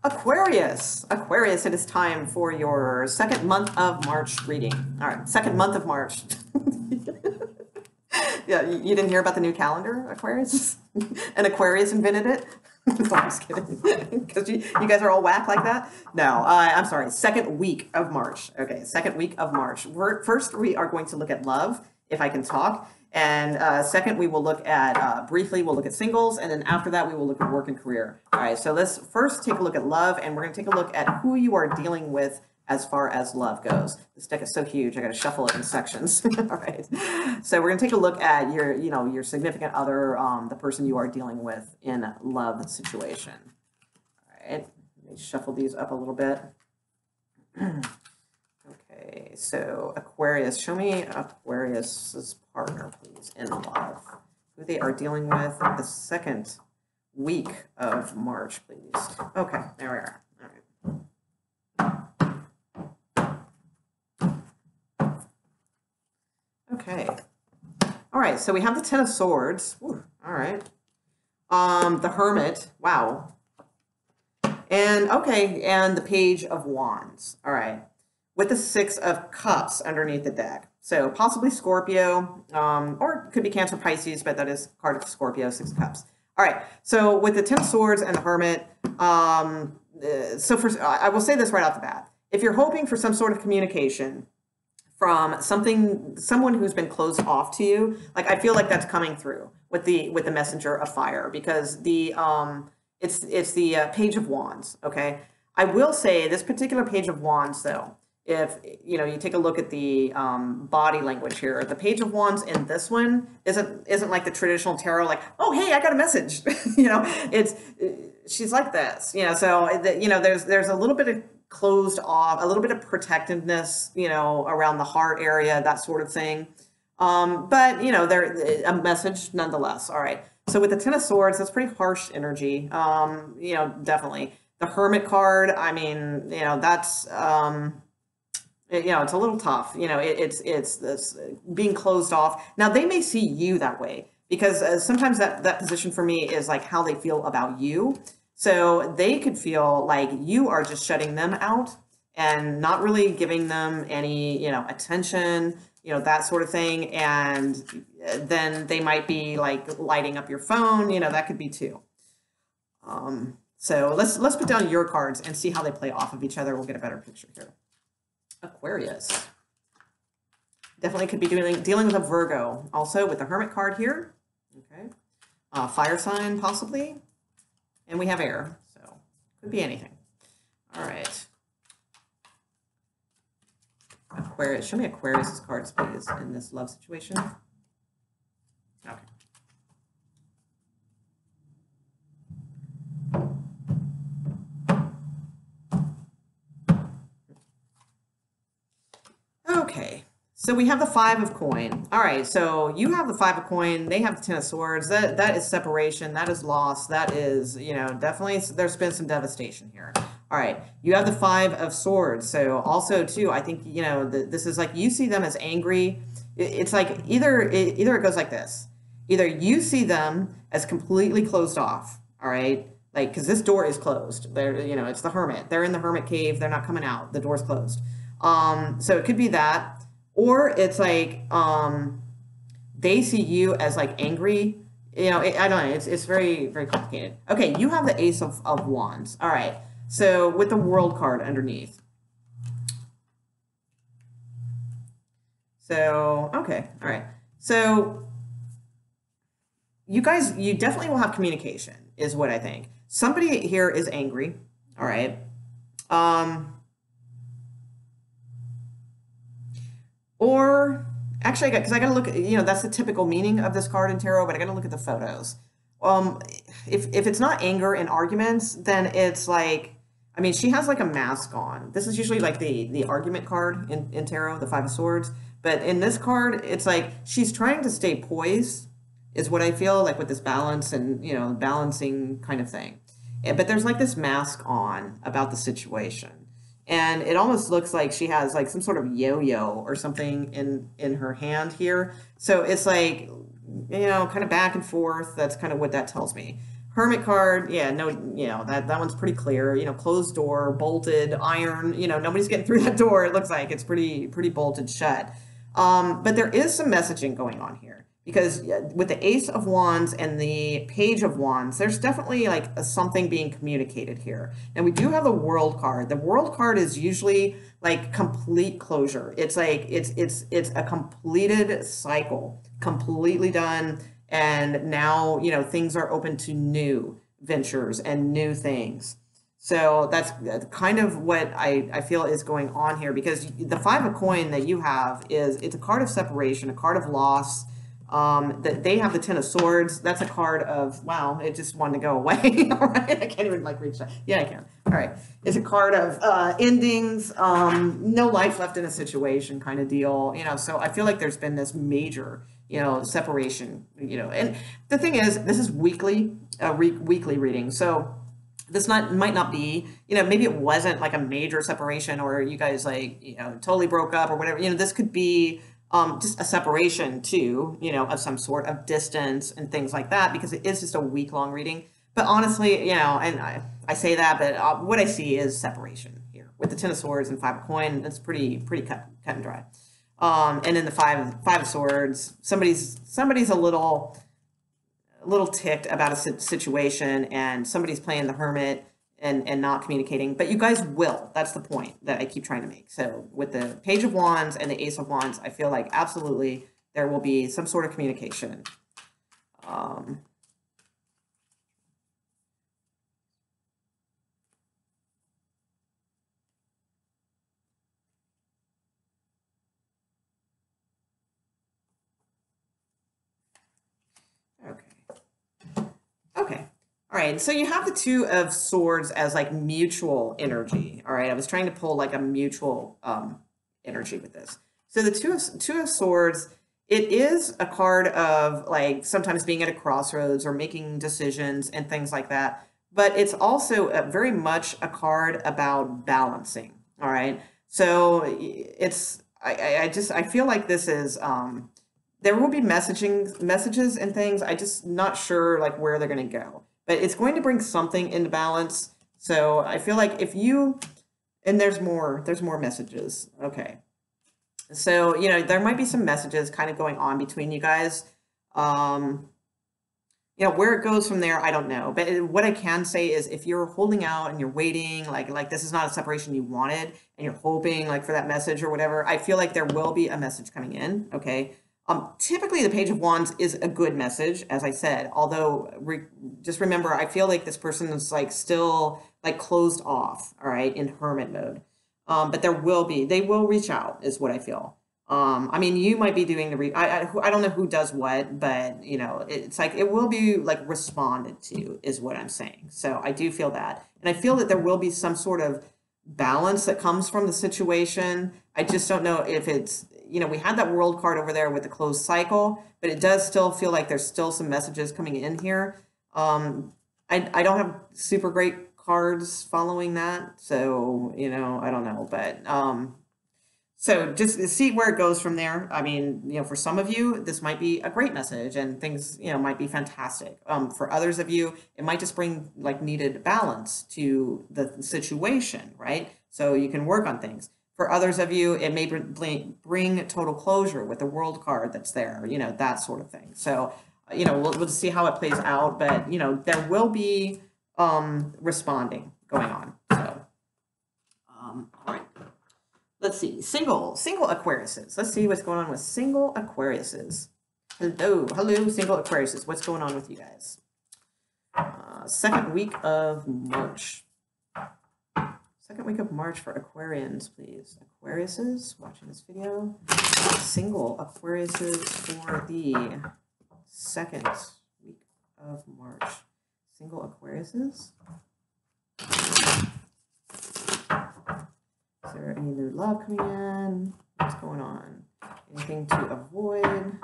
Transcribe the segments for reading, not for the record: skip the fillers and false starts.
Aquarius. Aquarius, it is time for your second month of March reading. All right, second month of March. Yeah, you didn't hear about the new calendar, Aquarius? And Aquarius invented it? No, I'm just kidding. Because you guys are all whack like that? No, I'm sorry. Second week of March. Okay, second week of March. First, we are going to look at love, if I can talk. And second, we will look at, briefly, we'll look at singles. And then after that, we will look at work and career. All right, so let's first take a look at love. And we're going to take a look at who you are dealing with as far as love goes. This deck is so huge, I got to shuffle it in sections. All right. So we're going to take a look at your significant other, the person you are dealing with in a love situation. All right. Let me shuffle these up a little bit. Okay. So Aquarius, show me Aquarius's partner, please, in love. Who they are dealing with the second week of March, please. Okay. There we are. All right. Okay. All right, so we have the Ten of Swords. Ooh, all right. The Hermit. Wow. And okay, and the Page of Wands. All right. With the Six of Cups underneath the deck. So possibly Scorpio, or it could be Cancer, Pisces, but that is card of Scorpio, Six of Cups. All right. So with the Ten of Swords and the Hermit, I will say this right off the bat. If you're hoping for some sort of communication from someone who's been closed off to you, like I feel like that's coming through with the Messenger of Fire, because the it's the Page of Wands. Okay, I will say this particular Page of Wands, though, if you take a look at the body language here, the Page of Wands in this one isn't like the traditional tarot, like, oh hey, I got a message. She's like this, so there's a little bit of closed off, a little bit of protectiveness, around the heart area, that sort of thing. But there a message nonetheless. All right. So with the Ten of Swords, that's pretty harsh energy. Definitely. The Hermit card, I mean, that's it's a little tough. It's this being closed off. Now they may see you that way, because sometimes that position for me is like how they feel about you. So they could feel like you are just shutting them out and not really giving them any, attention, that sort of thing. And then they might be like lighting up your phone, that could be too. So let's put down your cards and see how they play off of each other. We'll get a better picture here. Aquarius. Definitely could be dealing with a Virgo. Also with the Hermit card here. Okay. Fire sign, possibly. And we have air, so could be anything. All right. Aquarius. Show me Aquarius's cards, please, in this love situation. Okay. Okay. So we have the Five of Coin. All right, so you have the Five of Coin, they have the Ten of Swords. That is separation, that is loss, that is, definitely there's been some devastation here. All right, you have the Five of Swords. So also too, I think, this is like you see them as angry. It's like either it goes like this. Either you see them as completely closed off, all right? Like, because this door is closed. They're, it's the Hermit. They're in the Hermit cave, they're not coming out. The door's closed. So it could be that. Or it's like they see you as like angry. I don't know. It's very, very complicated. Okay, you have the Ace of Wands. All right. So with the World card underneath. So, okay. All right. So you definitely will have communication, is what I think. Somebody here is angry. All right. Or actually, because I got to look at, that's the typical meaning of this card in tarot, but I got to look at the photos. If it's not anger and arguments, then it's like, I mean, she has like a mask on. This is usually like the argument card in tarot, the Five of Swords. But in this card, it's like she's trying to stay poised, is what I feel, like with this balance and, balancing kind of thing. But there's like this mask on about the situation. And it almost looks like she has like some sort of yo-yo or something in her hand here. So it's like, kind of back and forth. That's kind of what that tells me. Hermit card, yeah, no, you know, that one's pretty clear. You know, closed door, bolted, iron, you know, nobody's getting through that door. It looks like it's pretty bolted shut. But there is some messaging going on here because with the Ace of Wands and the Page of Wands, there's definitely like something being communicated here. And we do have the World card. The World card is usually like complete closure. It's like it's a completed cycle, completely done, and now, you know, things are open to new ventures and new things. So that's kind of what I feel is going on here, because the Five of Coin that you have it's a card of separation, a card of loss. That they have the Ten of Swords. That's a card of, wow, it just wanted to go away. All right, I can't even like reach that. Yeah, I can. All right, it's a card of endings, no life left in a situation kind of deal. You know, so I feel like there's been this major, you know, separation. You know, and the thing is, this is weekly reading, so this might not be, you know, maybe it wasn't like a major separation or you guys like, you know, totally broke up or whatever. You know, this could be just a separation too, you know, of some sort of distance and things like that, because it is just a week-long reading. But honestly, you know, and I say that, but what I see is separation here with the Ten of Swords and Five of Coin. It's pretty cut and dry. And then the five of Swords, somebody's a little ticked about a situation, and somebody's playing the hermit and not communicating, but you guys will. That's the point that I keep trying to make. So with the Page of Wands and the Ace of Wands, I feel like absolutely there will be some sort of communication. Okay. All right. So you have the Two of Swords as like mutual energy. All right. I was trying to pull like a mutual energy with this. So the Two of Swords, it is a card of like sometimes being at a crossroads or making decisions and things like that. But it's also very much a card about balancing. All right. So it's I feel like this is there will be messages and things. I just not sure like where they're going to go, but it's going to bring something into balance. So I feel like if you, and there's more messages. Okay. So, you know, there might be some messages kind of going on between you guys. You know, where it goes from there, I don't know. But what I can say is if you're holding out and you're waiting, like this is not a separation you wanted, and you're hoping like for that message or whatever, I feel like there will be a message coming in, okay? Typically, the Page of Wands is a good message, as I said. Although, just remember, I feel like this person is like still like closed off, all right, in hermit mode. But they will reach out, is what I feel. I mean, you might be doing the I don't know who does what, but you know, it's like it will be like responded to, is what I'm saying. So I do feel that, and I feel that there will be some sort of balance that comes from the situation. I just don't know if it's, you know, we had that World card over there with the closed cycle, but it does still feel like there's still some messages coming in here. I don't have super great cards following that, so, you know, I don't know, but so just see where it goes from there. I mean, you know, for some of you, this might be a great message and things, you know, might be fantastic. For others of you, it might just bring like needed balance to the situation, right? So you can work on things. For others of you, it may bring total closure with the World card that's there, you know, that sort of thing. So, you know, we'll see how it plays out, but, you know, there will be responding going on. So, all right. Let's see, single Aquariuses. Let's see what's going on with single Aquariuses. Hello, single Aquariuses. What's going on with you guys? Second week of March. Second week of March for Aquarians, please. Aquariuses watching this video. Single Aquariuses for the second week of March. Single Aquariuses. Is there any new love coming in? What's going on? Anything to avoid?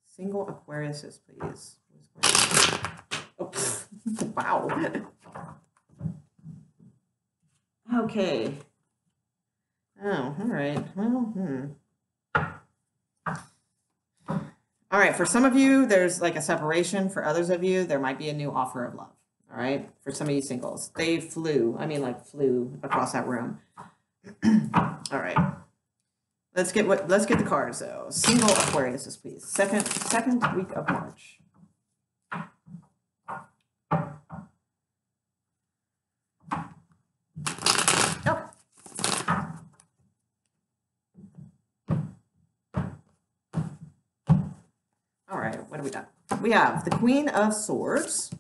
Single Aquariuses, please. Oh, wow. Okay. Oh, all right. Well, All right, for some of you, there's like a separation. For others of you, there might be a new offer of love. All right, for some of you singles, they flew. I mean, like flew across that room. All right, let's get the cards though. Single Aquarius, please. Second week of March. Oh. All right, what do we got? We have the Queen of Swords,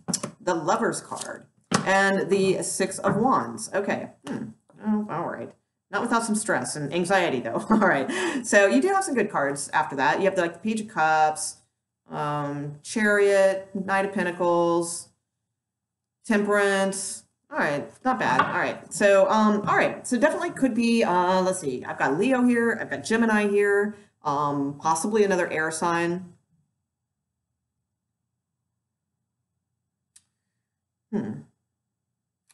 the Lover's card, and the Six of Wands. Okay. Oh, all right. Not without some stress and anxiety, though. All right. So you do have some good cards after that. You have the Page of Cups, Chariot, Knight of Pentacles, Temperance. All right, not bad. All right. So, all right. So definitely could be. Let's see. I've got Leo here. I've got Gemini here. Possibly another air sign. I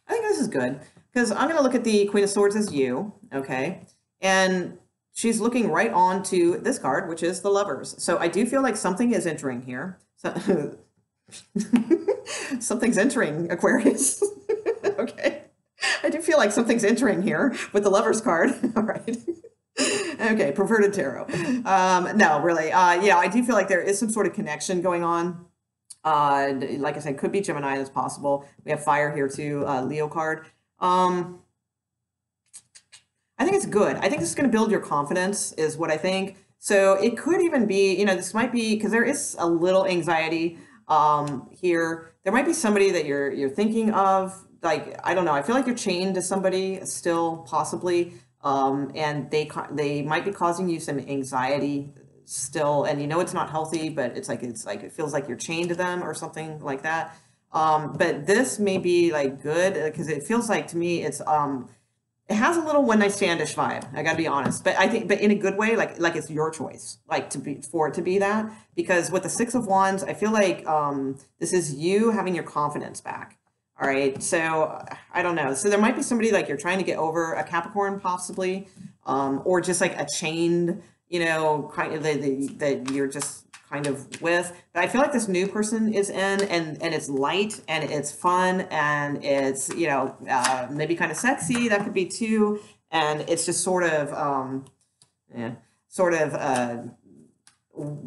think this is good because I'm going to look at the Queen of Swords as you, okay? And she's looking right on to this card, which is the Lovers. So I do feel like something is entering here. So something's entering, Aquarius. Okay. I do feel like something's entering here with the Lovers card. All right. Okay, perverted tarot. No, really. Yeah, I do feel like there is some sort of connection going on. Like I said, could be Gemini, that's possible. We have fire here too, Leo card. I think it's good. I think this is going to build your confidence is what I think. So it could even be, you know, this might be, because there is a little anxiety here. There might be somebody that you're thinking of, like, I don't know. I feel like you're chained to somebody still, possibly, and they might be causing you some anxiety still, and you know it's not healthy, but it's like it feels like you're chained to them or something like that. But this may be like good because it feels like to me it's it has a little one night standish vibe. I gotta be honest, but I think, but in a good way, like it's your choice, like for it to be that. Because with the Six of Wands, I feel like this is you having your confidence back. All right, so I don't know. So there might be somebody like you're trying to get over, a Capricorn possibly, or just like a chained, you know, kind of that you're just kind of with. But I feel like this new person is in, and it's light and it's fun and it's, you know, maybe kind of sexy. That could be too. And it's just sort of,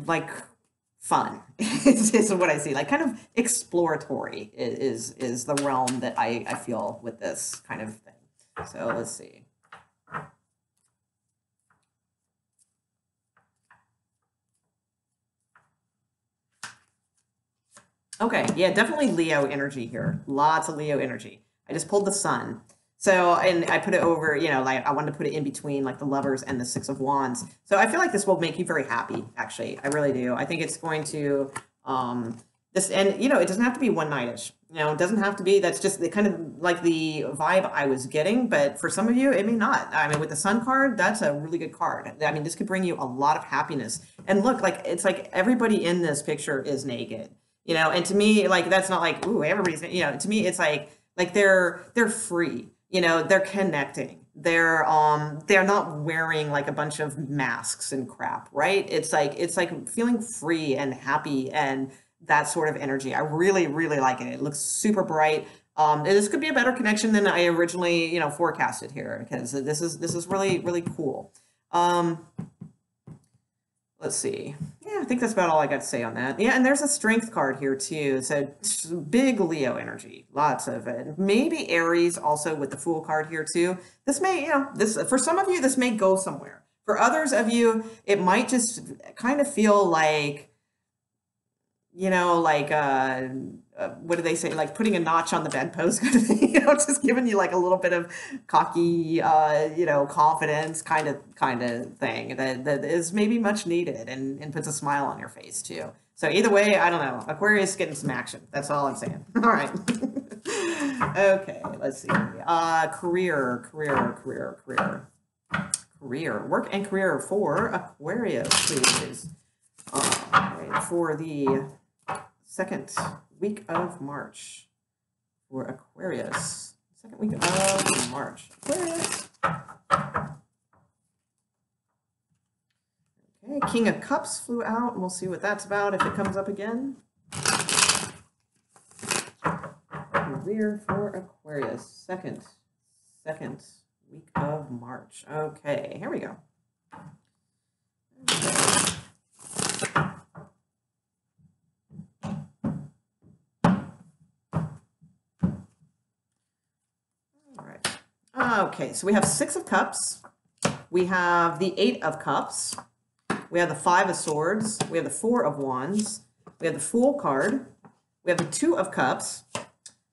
like fun is what I see. Like kind of exploratory is the realm that I feel with this kind of thing. So let's see. Okay, yeah, definitely Leo energy here. Lots of Leo energy. I just pulled the Sun. So, and I put it over, you know, like I wanted to put it in between like the Lovers and the Six of Wands. So I feel like this will make you very happy, actually. I really do. I think it's going to, this, and you know, it doesn't have to be one nightish. You know, it doesn't have to be, that's just the kind of like the vibe I was getting, but for some of you, it may not. I mean, with the Sun card, that's a really good card. I mean, this could bring you a lot of happiness. And look, like, it's like everybody in this picture is naked. You know, and to me, like, that's not like, ooh, everybody's, you know, to me, it's like they're free, you know, they're connecting. They're not wearing like a bunch of masks and crap, right? It's like feeling free and happy and that sort of energy. I really, really like it. It looks super bright. And this could be a better connection than I originally, you know, forecasted here, because this is really, really cool. Let's see. Yeah, I think that's about all I got to say on that. Yeah, and there's a strength card here too. So big Leo energy, lots of it. Maybe Aries also with the Fool card here too. This may, you know, this for some of you, this may go somewhere. For others of you, it might just kind of feel like, you know, like what do they say? Like putting a notch on the bedpost kind of thing. You know, just giving you like a little bit of cocky, you know, confidence kind of thing that is maybe much needed and puts a smile on your face too. So either way, I don't know. Aquarius getting some action. That's all I'm saying. All right. Okay, let's see. Career, work and career for Aquarius, please. All right, for the second week of March for Aquarius. Second week of March. Aquarius. Okay, Okay, King of Cups flew out, and we'll see what that's about if it comes up again. Career for Aquarius, second week of March. Okay, here we go. All right. Okay, so we have 6 of Cups. We have the 8 of Cups. We have the 5 of Swords. We have the 4 of Wands. We have the Fool card. We have the 2 of Cups.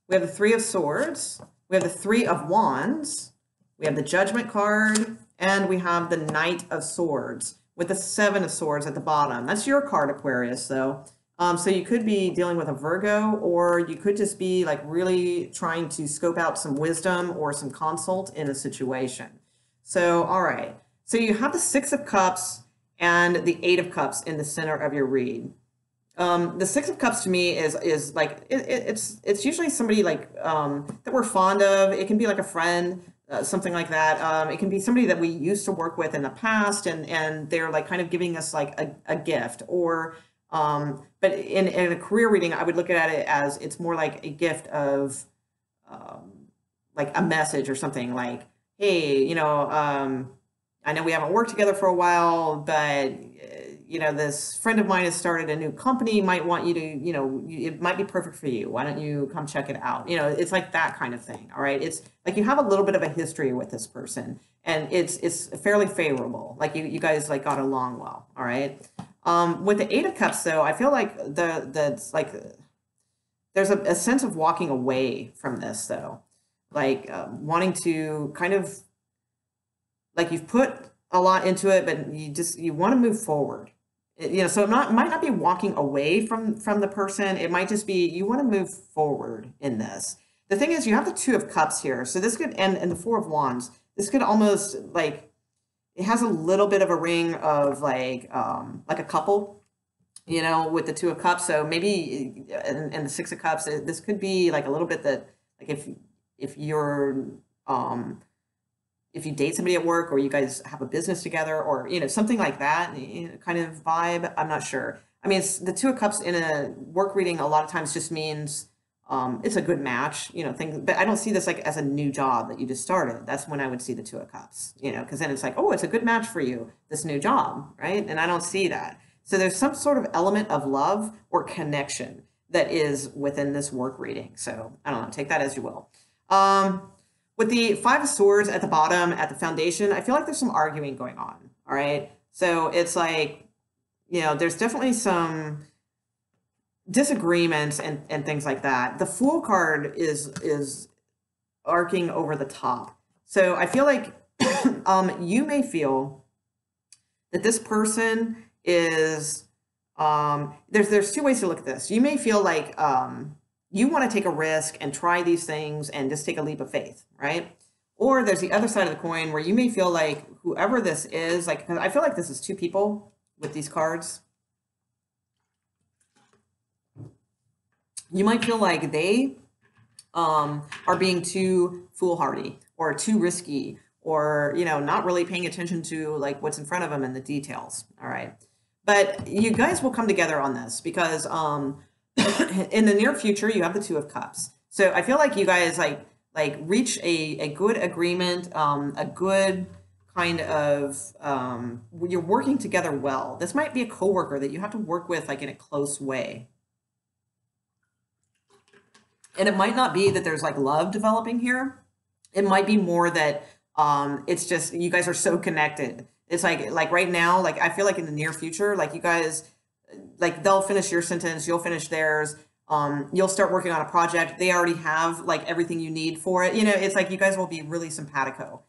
We have the 3 of Swords. We have the 3 of Wands. We have the Judgment card. And we have the Knight of Swords with the 7 of Swords at the bottom. That's your card, Aquarius, though. So you could be dealing with a Virgo, or you could just be like really trying to scope out some wisdom or some consult in a situation. So, all right. So you have the 6 of Cups and the 8 of Cups in the center of your read. The 6 of Cups to me is like, it's usually somebody like that we're fond of. It can be like a friend, something like that. It can be somebody that we used to work with in the past, and they're like kind of giving us like a gift, or but in a career reading, I would look at it as it's more like a gift of like a message or something like, hey, you know, I know we haven't worked together for a while, but you know, this friend of mine has started a new company, might want you to, you know, it might be perfect for you. Why don't you come check it out? You know, it's like that kind of thing. All right. It's like you have a little bit of a history with this person, and it's fairly favorable. Like you guys like got along well. All right. With the 8 of Cups, though, I feel like there's a sense of walking away from this, though, like wanting to kind of like you've put a lot into it, but you want to move forward. You know, so it might not be walking away from the person. It might just be you want to move forward in this. The thing is, you have the 2 of Cups here, so this could and the 4 of Wands. This could almost like it has a little bit of a ring of like a couple, you know, with the 2 of Cups. So maybe and the 6 of Cups. This could be like a little bit that like if you're if you date somebody at work, or you guys have a business together, or, you know, something like that, you know, kind of vibe. I'm not sure. I mean, it's the 2 of Cups in a work reading a lot of times just means it's a good match, you know, thing. But I don't see this like as a new job that you just started. That's when I would see the 2 of Cups, you know, because then it's like, oh, it's a good match for you, this new job, right? And I don't see that. So there's some sort of element of love or connection that is within this work reading. So I don't know, take that as you will. With the 5 of Swords at the bottom, at the foundation, I feel like there's some arguing going on, all right? So it's like, you know, there's definitely some disagreements and things like that. The Fool card is arcing over the top. So I feel like you may feel that this person is, there's 2 ways to look at this. You may feel like, you want to take a risk and try these things and just take a leap of faith, right? Or there's the other side of the coin where you may feel like whoever this is, like, I feel like this is 2 people with these cards. You might feel like they are being too foolhardy or too risky, or, you know, not really paying attention to like what's in front of them and the details. All right. But you guys will come together on this because, in the near future, you have the 2 of Cups. So I feel like you guys like reach a good agreement, a good kind of, you're working together well. This might be a coworker that you have to work with like in a close way. And it might not be that there's like love developing here. It might be more that it's just you guys are so connected. It's like right now, like I feel like in the near future, like you guys, like they'll finish your sentence, you'll finish theirs, you'll start working on a project. They already have like everything you need for it. You know, it's like you guys will be really simpatico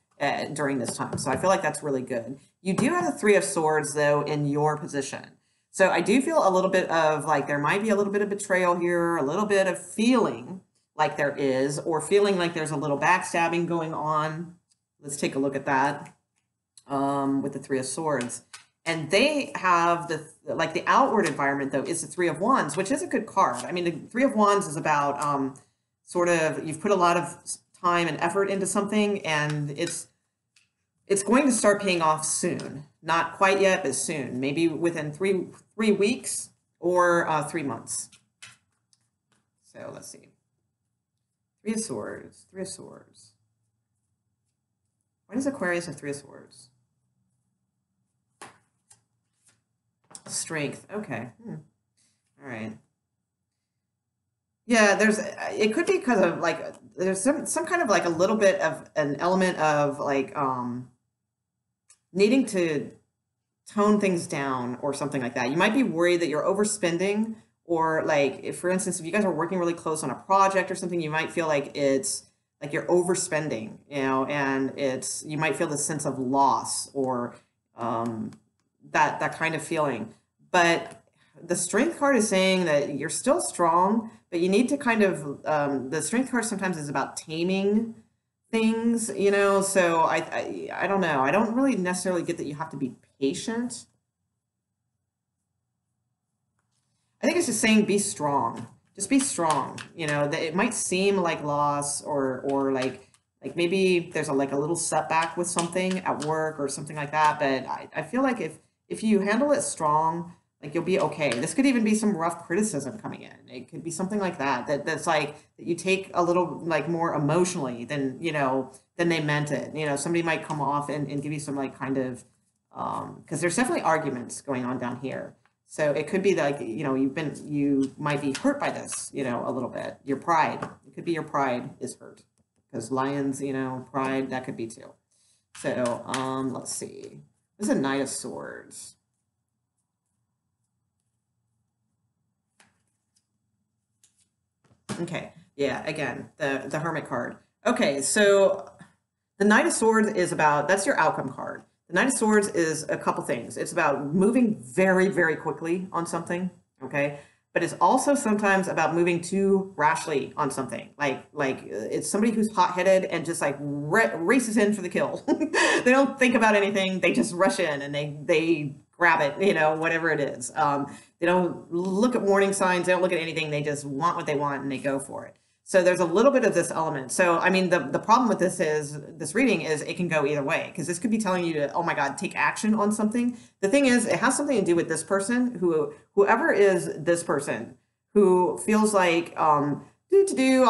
during this time. So I feel like that's really good. You do have the 3 of Swords though in your position. So I do feel a little bit of like there might be a little bit of betrayal here, a little bit of feeling like there is, or feeling like there's a little backstabbing going on. Let's take a look at that with the 3 of Swords. And they have the outward environment though is the 3 of Wands, which is a good card. I mean, the 3 of Wands is about sort of you've put a lot of time and effort into something, and it's it's going to start paying off soon. Not quite yet, but soon. Maybe within three weeks or 3 months. So let's see. Three of Swords. Three of Swords. Why does Aquarius have Three of Swords? Strength. Okay. All right. Yeah, it could be because of like there's some kind of like a little bit of an element of like needing to tone things down or something like that. You might be worried that you're overspending, or like if, for instance, if you guys are working really close on a project or something, you might feel like it's like you're overspending, you know, and you might feel this sense of loss or that kind of feeling. But the Strength card is saying that you're still strong, but you need to kind of the Strength card sometimes is about taming things, you know. So I don't know. I don't really necessarily get that you have to be patient. I think it's just saying be strong. Just be strong. You know, that it might seem like loss or like maybe there's a little setback with something at work or something like that. But I feel like if you handle it strong, like you'll be okay. This could even be some rough criticism coming in. It could be something like that's like that you take a little like more emotionally than, you know, than they meant it. You know, somebody might come off and give you some like kind of because there's definitely arguments going on down here. So it could be like, you know, you might be hurt by this, you know, a little bit. Your pride. It could be your pride is hurt. Because lions, you know, pride, that could be too. So let's see. This is a Knight of Swords. Okay, yeah, again, the Hermit card. Okay, so the Knight of Swords is about, that's your outcome card. The Knight of Swords is a couple things. It's about moving very, very quickly on something, okay? But it's also sometimes about moving too rashly on something. Like it's somebody who's hot-headed and just like races in for the kill. They don't think about anything. They just rush in and they grab it, you know, whatever it is. They don't look at warning signs. They don't look at anything. They just want what they want and they go for it. So there's a little bit of this element. So, I mean, the problem with this reading is it can go either way, because this could be telling you to, oh my God, take action on something. The thing is, it has something to do with this person, whoever is this person, who feels like, I'll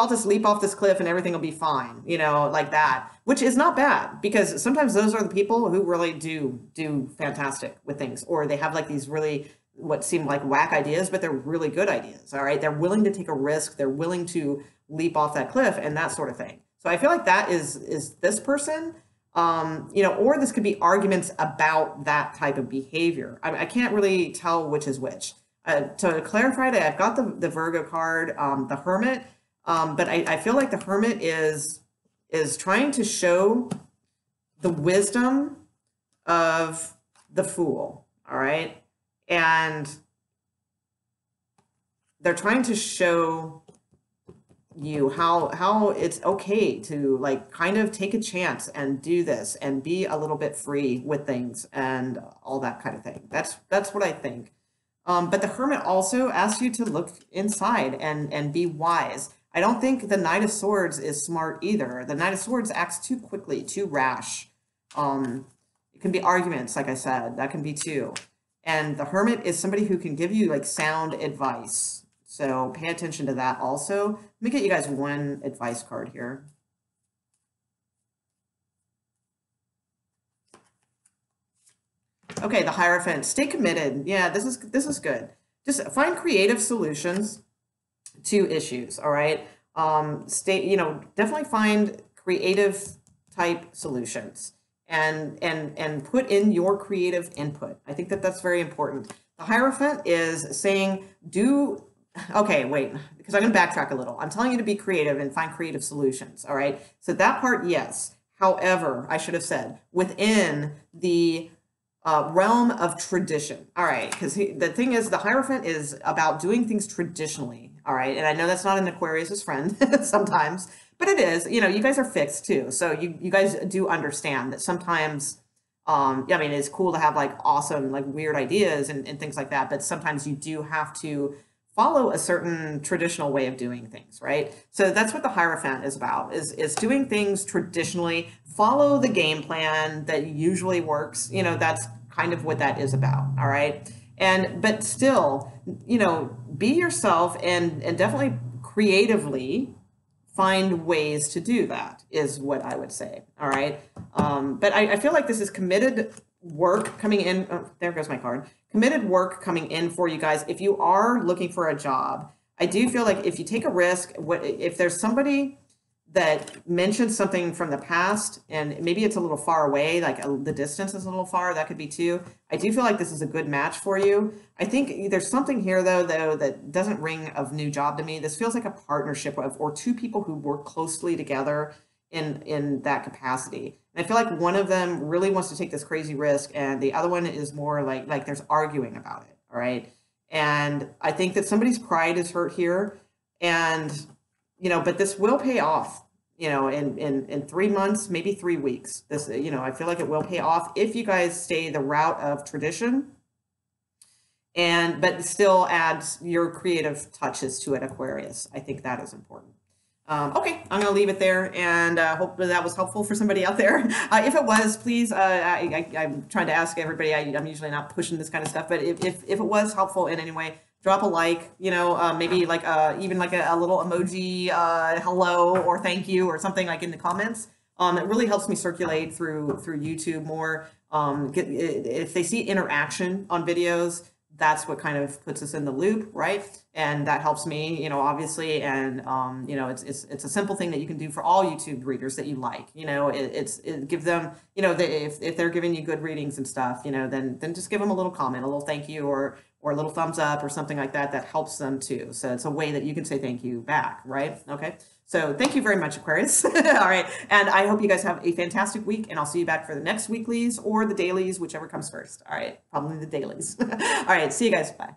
just leap off this cliff and everything will be fine, you know, like that, which is not bad, because sometimes those are the people who really do fantastic with things, or they have like these really what seem like whack ideas, but they're really good ideas. All right. They're willing to take a risk. They're willing to leap off that cliff and that sort of thing. So I feel like that is this person, you know, or this could be arguments about that type of behavior. I can't really tell which is which. To clarify that, I've got the Virgo card, the Hermit, but I feel like the Hermit is trying to show the wisdom of the Fool. All right. And they're trying to show you how it's okay to like kind of take a chance and do this and be a little bit free with things and all that kind of thing. That's what I think. But the Hermit also asks you to look inside and be wise. I don't think the Knight of Swords is smart either. The Knight of Swords acts too quickly, too rash. It can be arguments, like I said, that can be too. And the Hermit is somebody who can give you like sound advice. So pay attention to that also. Let me get you guys one advice card here. Okay, the Hierophant. Stay committed. Yeah, this is good. Just find creative solutions to issues, all right? Definitely find creative type solutions. And put in your creative input. I think that's very important. The Hierophant is saying okay, wait, because I'm going to backtrack a little. I'm telling you to be creative and find creative solutions, all right? So that part, yes. However, I should have said, within the realm of tradition, all right? Because the thing is, the Hierophant is about doing things traditionally, all right? And I know that's not an Aquarius's friend sometimes, but it is. You know, you guys are fixed too, so you guys do understand that sometimes, I mean, it's cool to have like awesome, like weird ideas and things like that, but sometimes you do have to follow a certain traditional way of doing things, right? So that's what the Hierophant is about, is doing things traditionally, follow the game plan that usually works. You know, that's kind of what that is about, all right? And, but still, you know, be yourself and definitely creatively find ways to do that is what I would say, all right? But I feel like this is committed work coming in. Oh, there goes my card. Committed work coming in for you guys. If you are looking for a job, I do feel like if you take a risk, if there's somebody that mentions something from the past and maybe it's a little far away, like the distance is a little far, that could be too. I do feel like this is a good match for you. I think there's something here though that doesn't ring of new job to me. This feels like a partnership of, or two people who work closely together in that capacity. And I feel like one of them really wants to take this crazy risk and the other one is more like there's arguing about it, all right? And I think that somebody's pride is hurt here, and you know, but this will pay off, you know, in 3 months, maybe 3 weeks. This, you know, I feel like it will pay off if you guys stay the route of tradition and, but still adds your creative touches to it, Aquarius. I think that is important. Okay, I'm going to leave it there, and hope that was helpful for somebody out there. If it was, please, I'm trying to ask everybody, I'm usually not pushing this kind of stuff, but if it was helpful in any way, drop a like, you know, maybe like even like a little emoji, hello or thank you or something like in the comments. It really helps me circulate through YouTube more. If they see interaction on videos, that's what kind of puts us in the loop, right? And that helps me, you know, obviously. And you know, it's a simple thing that you can do for all YouTube readers that you like. You know, it give them, you know, if they're giving you good readings and stuff, you know, then just give them a little comment, a little thank you, or a little thumbs up or something like that. That helps them too. So it's a way that you can say thank you back, right? Okay. So thank you very much, Aquarius. All right. And I hope you guys have a fantastic week, and I'll see you back for the next weeklies or the dailies, whichever comes first. All right. Probably the dailies. All right. See you guys. Bye.